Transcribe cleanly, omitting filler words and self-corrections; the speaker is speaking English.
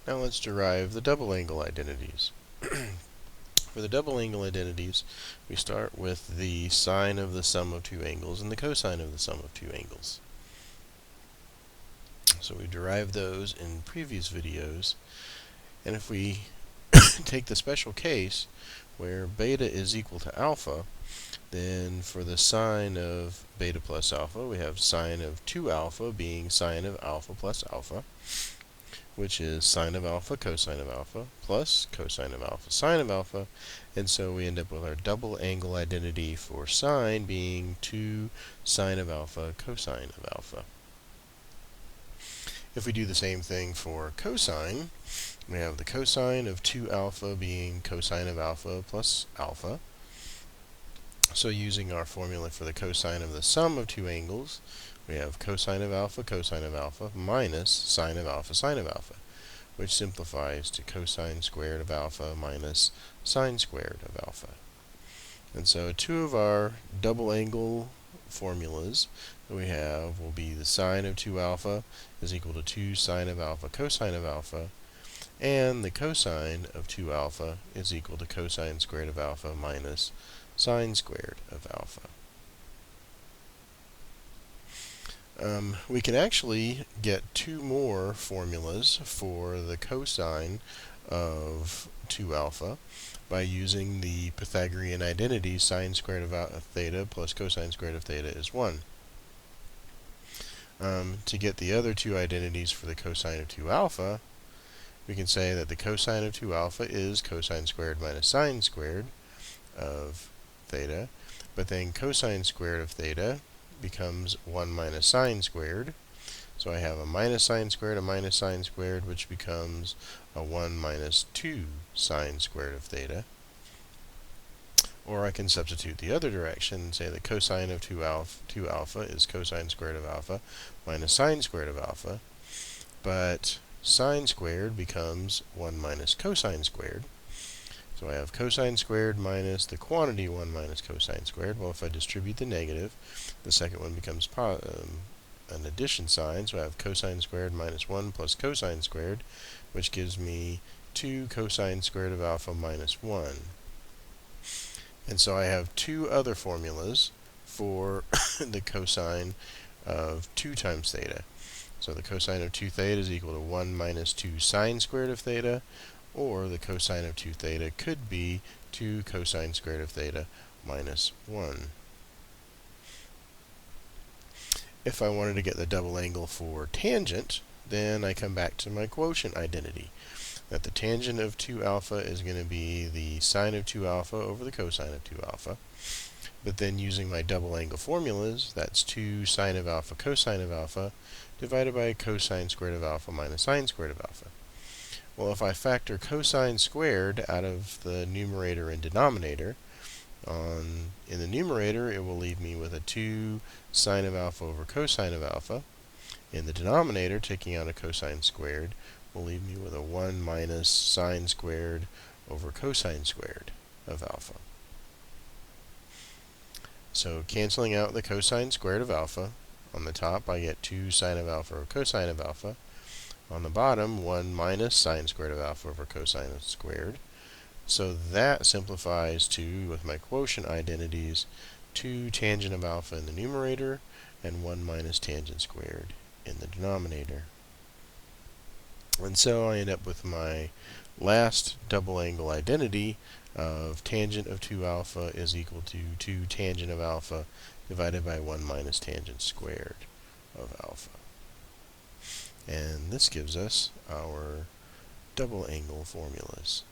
Now let's derive the double angle identities. For the double angle identities, we start with the sine of the sum of two angles and the cosine of the sum of two angles. So we derived those in previous videos, and if we take the special case where beta is equal to alpha, then for the sine of beta plus alpha, we have sine of 2 alpha being sine of alpha plus alpha, which is sine of alpha cosine of alpha plus cosine of alpha sine of alpha, and so we end up with our double angle identity for sine being 2 sine of alpha cosine of alpha. If we do the same thing for cosine, we have the cosine of 2 alpha being cosine of alpha plus alpha. So using our formula for the cosine of the sum of two angles, we have cosine of alpha minus sine of alpha, which simplifies to cosine squared of alpha minus sine squared of alpha. And so two of our double angle formulas that we have will be the sine of 2 alpha is equal to 2 sine of alpha cosine of alpha, and the cosine of 2 alpha is equal to cosine squared of alpha minus sine squared of alpha. We can actually get two more formulas for the cosine of 2 alpha by using the Pythagorean identity sine squared of theta plus cosine squared of theta is 1. To get the other two identities for the cosine of 2 alpha, we can say that the cosine of 2 alpha is cosine squared minus sine squared of theta, but then cosine squared of theta becomes 1 minus sine squared. So I have a minus sine squared, which becomes a 1 minus 2 sine squared of theta. Or I can substitute the other direction and say that cosine of 2 alpha is cosine squared of alpha minus sine squared of alpha, but sine squared becomes 1 minus cosine squared. So I have cosine squared minus the quantity 1 minus cosine squared. Well, if I distribute the negative, the second one becomes an addition sign. So I have cosine squared minus 1 plus cosine squared, which gives me 2 cosine squared of alpha minus 1. And so I have two other formulas for the cosine of 2 times theta. So the cosine of 2 theta is equal to 1 minus 2 sine squared of theta, or the cosine of 2 theta could be 2 cosine squared of theta minus 1. If I wanted to get the double angle for tangent, then I come back to my quotient identity, that the tangent of 2 alpha is going to be the sine of 2 alpha over the cosine of 2 alpha. But then using my double angle formulas, that's 2 sine of alpha cosine of alpha divided by cosine squared of alpha minus sine squared of alpha. Well, if I factor cosine squared out of the numerator and denominator, in the numerator it will leave me with a 2 sine of alpha over cosine of alpha. In the denominator, taking out a cosine squared will leave me with a 1 minus sine squared over cosine squared of alpha. So canceling out the cosine squared of alpha, on the top I get 2 sine of alpha over cosine of alpha. On the bottom, 1 minus sine squared of alpha over cosine squared. So that simplifies to, with my quotient identities, 2 tangent of alpha in the numerator and 1 minus tangent squared in the denominator. And so I end up with my last double angle identity of tangent of 2 alpha is equal to 2 tangent of alpha divided by 1 minus tangent squared of alpha. And this gives us our double angle formulas.